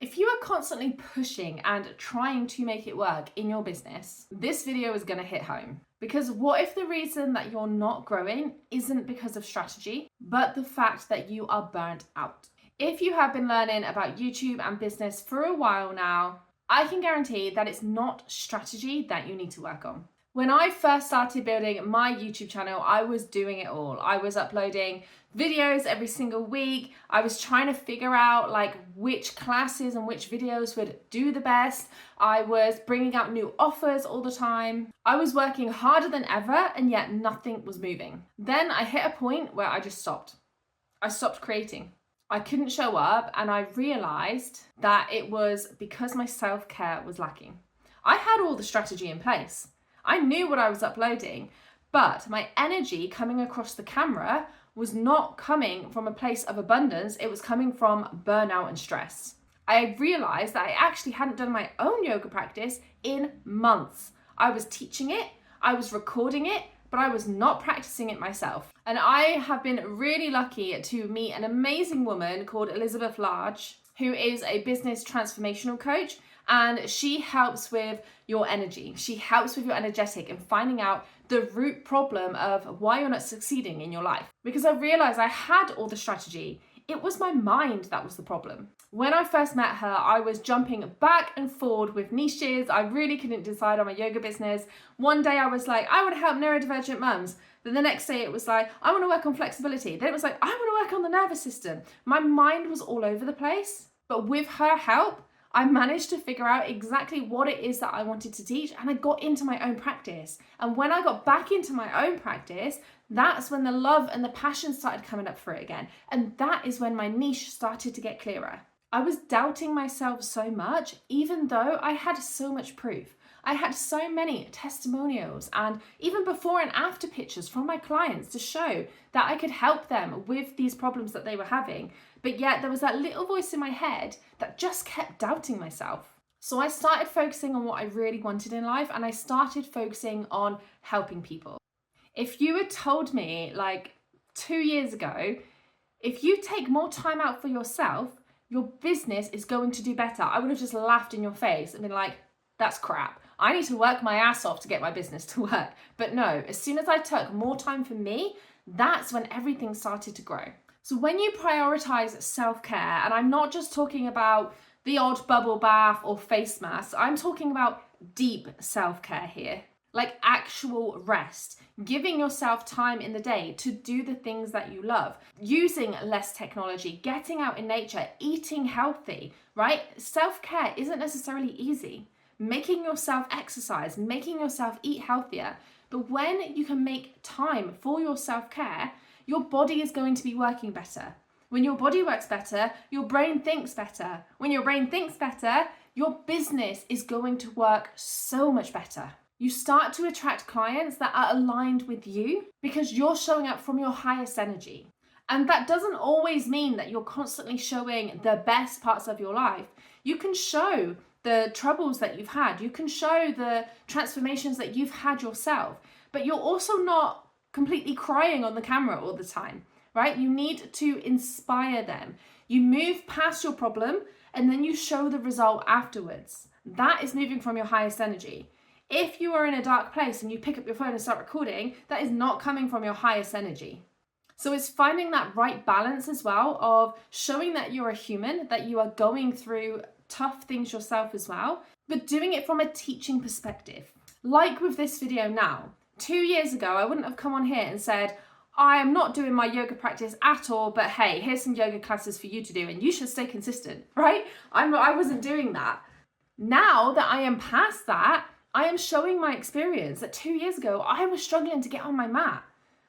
If you are constantly pushing and trying to make it work in your business, this video is going to hit home. Because what if the reason that you're not growing isn't because of strategy, but the fact that you are burnt out? If you have been learning about YouTube and business for a while now, I can guarantee that it's not strategy that you need to work on. When I first started building my YouTube channel, I was doing it all. I was uploading videos every single week. I was trying to figure out which classes and which videos would do the best. I was bringing out new offers all the time. I was working harder than ever, and yet nothing was moving. Then I hit a point where I just stopped. I stopped creating. I couldn't show up, and I realized that it was because my self-care was lacking. I had all the strategy in place. I knew what I was uploading, but my energy coming across the camera was not coming from a place of abundance. It was coming from burnout and stress. I realized that I actually hadn't done my own yoga practice in months. I was teaching it, I was recording it, but I was not practicing it myself. And I have been really lucky to meet an amazing woman called Elizabeth Large, who is a business transformational coach. And she helps with your energy. She helps with your energetic and finding out the root problem of why you're not succeeding in your life. Because I realized I had all the strategy. It was my mind that was the problem. When I first met her, I was jumping back and forward with niches. I really couldn't decide on my yoga business. One day I was like, I want to help neurodivergent mums. Then the next day it was like, I want to work on flexibility. Then it was like, I want to work on the nervous system. My mind was all over the place. But with her help, I managed to figure out exactly what it is that I wanted to teach, and I got into my own practice. And when I got back into my own practice, that's when the love and the passion started coming up for it again. And that is when my niche started to get clearer. I was doubting myself so much, even though I had so much proof. I had so many testimonials and even before and after pictures from my clients to show that I could help them with these problems that they were having. But yet there was that little voice in my head that just kept doubting myself. So I started focusing on what I really wanted in life, and I started focusing on helping people. If you had told me 2 years ago, if you take more time out for yourself, your business is going to do better, I would have just laughed in your face and been like, that's crap. I need to work my ass off to get my business to work. But no, as soon as I took more time for me, that's when everything started to grow. So when you prioritize self-care, and I'm not just talking about the odd bubble bath or face mask, I'm talking about deep self-care here, like actual rest, giving yourself time in the day to do the things that you love, using less technology, getting out in nature, eating healthy, right? Self-care isn't necessarily easy. Making yourself exercise, making yourself eat healthier. But when you can make time for your self-care, your body is going to be working better. When your body works better, your brain thinks better. When your brain thinks better, your business is going to work so much better. You start to attract clients that are aligned with you because you're showing up from your highest energy. And that doesn't always mean that you're constantly showing the best parts of your life. You can show the troubles that you've had. You can show the transformations that you've had yourself, but you're also not completely crying on the camera all the time, right? You need to inspire them. You move past your problem and then you show the result afterwards. That is moving from your highest energy. If you are in a dark place and you pick up your phone and start recording, that is not coming from your highest energy. So it's finding that right balance as well of showing that you're a human, that you are going through tough things yourself as well, but doing it from a teaching perspective. Like with this video now, 2 years ago, I wouldn't have come on here and said, I am not doing my yoga practice at all, but hey, here's some yoga classes for you to do and you should stay consistent, right? I wasn't doing that. Now that I am past that, I am showing my experience that 2 years ago, I was struggling to get on my mat.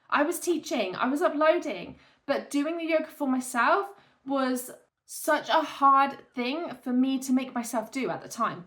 I was teaching, I was uploading, but doing the yoga for myself was such a hard thing for me to make myself do at the time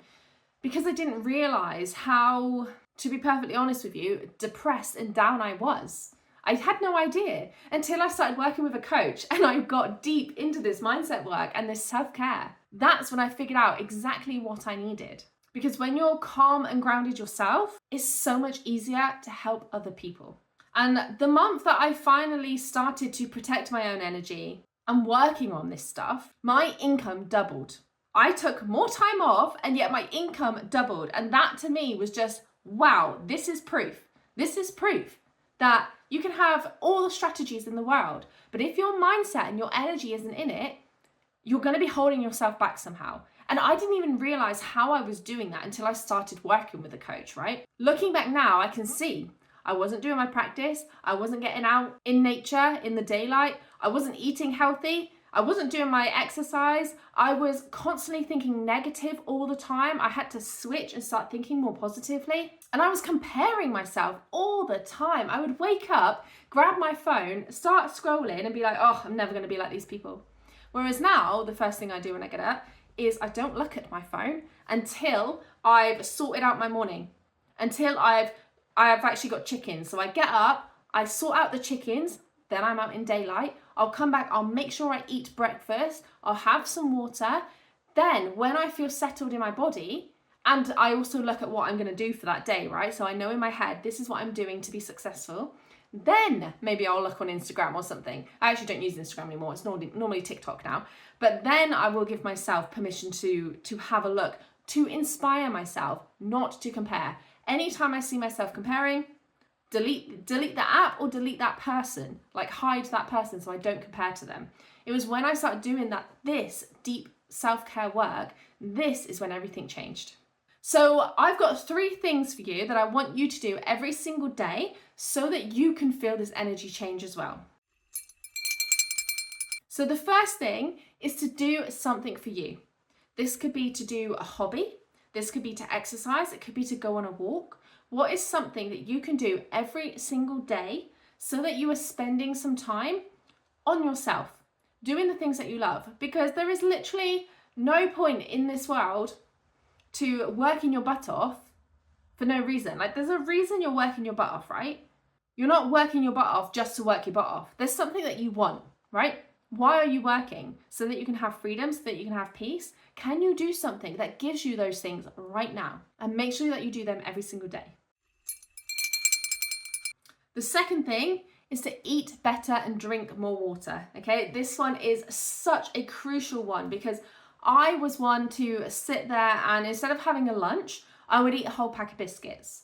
because I didn't realize how, to be perfectly honest with you, depressed and down I was. I had no idea until I started working with a coach and I got deep into this mindset work and this self-care. That's when I figured out exactly what I needed. Because when you're calm and grounded yourself, it's so much easier to help other people. And the month that I finally started to protect my own energy and working on this stuff, my income doubled. I took more time off and yet my income doubled. And that to me was just, wow, this is proof. This is proof that you can have all the strategies in the world, but if your mindset and your energy isn't in it, you're going to be holding yourself back somehow. And I didn't even realize how I was doing that until I started working with a coach, right? Looking back now, I can see I wasn't doing my practice. I wasn't getting out in nature, in the daylight. I wasn't eating healthy. I wasn't doing my exercise. I was constantly thinking negative all the time. I had to switch and start thinking more positively. And I was comparing myself all the time. I would wake up, grab my phone, start scrolling and be like, oh, I'm never going to be like these people. Whereas now, the first thing I do when I get up is I don't look at my phone until I've sorted out my morning, until I've actually got chickens. So I get up, I sort out the chickens, then I'm out in daylight. I'll come back, I'll make sure I eat breakfast, I'll have some water. Then when I feel settled in my body, and I also look at what I'm going to do for that day, right? So I know in my head, this is what I'm doing to be successful. Then maybe I'll look on Instagram or something. I actually don't use Instagram anymore. It's normally TikTok now. But then I will give myself permission to have a look, to inspire myself, not to compare. Anytime I see myself comparing, delete the app or delete that person, like hide that person so I don't compare to them. It was when I started doing this deep self-care work, this is when everything changed. So I've got 3 things for you that I want you to do every single day so that you can feel this energy change as well. So the first thing is to do something for you. This could be to do a hobby. This could be to exercise. It could be to go on a walk. What is something that you can do every single day so that you are spending some time on yourself, doing the things that you love? Because there is literally no point in this world to working your butt off for no reason. Like, there's a reason you're working your butt off, right? You're not working your butt off just to work your butt off. There's something that you want, right? Why are you working? So that you can have freedom, so that you can have peace. Can you do something that gives you those things right now? And make sure that you do them every single day. The second thing is to eat better and drink more water, okay? This one is such a crucial one because I was one to sit there and instead of having a lunch, I would eat a whole pack of biscuits.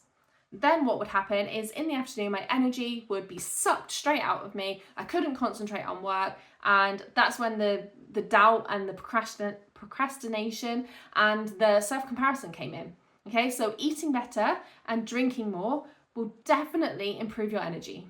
Then what would happen is in the afternoon, my energy would be sucked straight out of me. I couldn't concentrate on work. And that's when the doubt and the procrastination and the self-comparison came in. Okay, so eating better and drinking more will definitely improve your energy.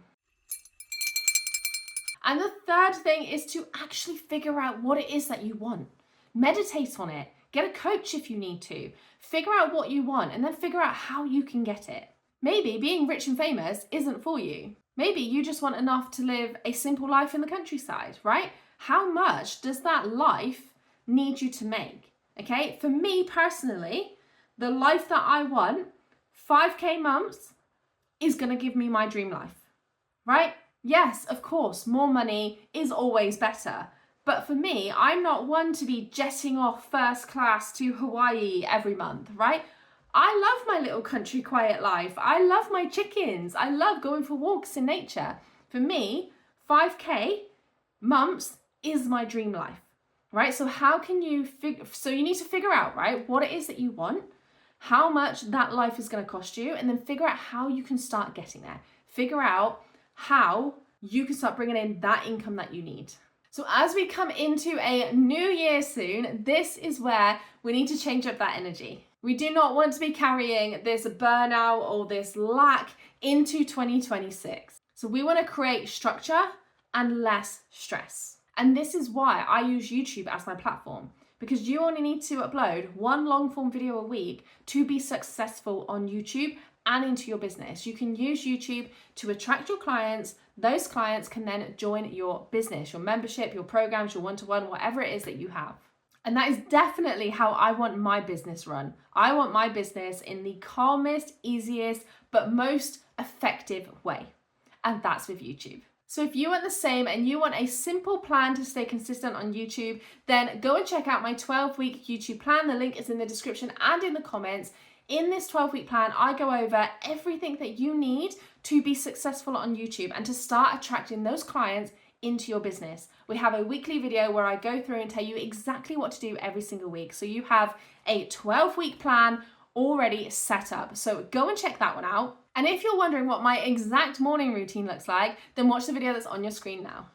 And the third thing is to actually figure out what it is that you want. Meditate on it. Get a coach if you need to. Figure out what you want and then figure out how you can get it. Maybe being rich and famous isn't for you. Maybe you just want enough to live a simple life in the countryside, right? How much does that life need you to make? Okay, for me personally, the life that I want, 5K months, is going to give me my dream life, right? Yes, of course, more money is always better. But for me, I'm not one to be jetting off first class to Hawaii every month, right? I love my little country quiet life. I love my chickens. I love going for walks in nature. For me, 5K months is my dream life, right? So how can you so you need to figure out, right, what it is that you want, how much that life is going to cost you, and then figure out how you can start getting there. Figure out how you can start bringing in that income that you need. So as we come into a new year soon, this is where we need to change up that energy. We do not want to be carrying this burnout or this lack into 2026. So we want to create structure and less stress. And this is why I use YouTube as my platform, because you only need to upload 1 long form video a week to be successful on YouTube and into your business. You can use YouTube to attract your clients. Those clients can then join your business, your membership, your programs, your one-to-one, whatever it is that you have. And that is definitely how I want my business run. I want my business in the calmest, easiest, but most effective way. And that's with YouTube. So if you want the same and you want a simple plan to stay consistent on YouTube, then go and check out my 12-week YouTube plan. The link is in the description and in the comments. In this 12-week plan, I go over everything that you need to be successful on YouTube and to start attracting those clients into your business. We have a weekly video where I go through and tell you exactly what to do every single week. So you have a 12-week plan already set up. So go and check that one out. And if you're wondering what my exact morning routine looks like, then watch the video that's on your screen now.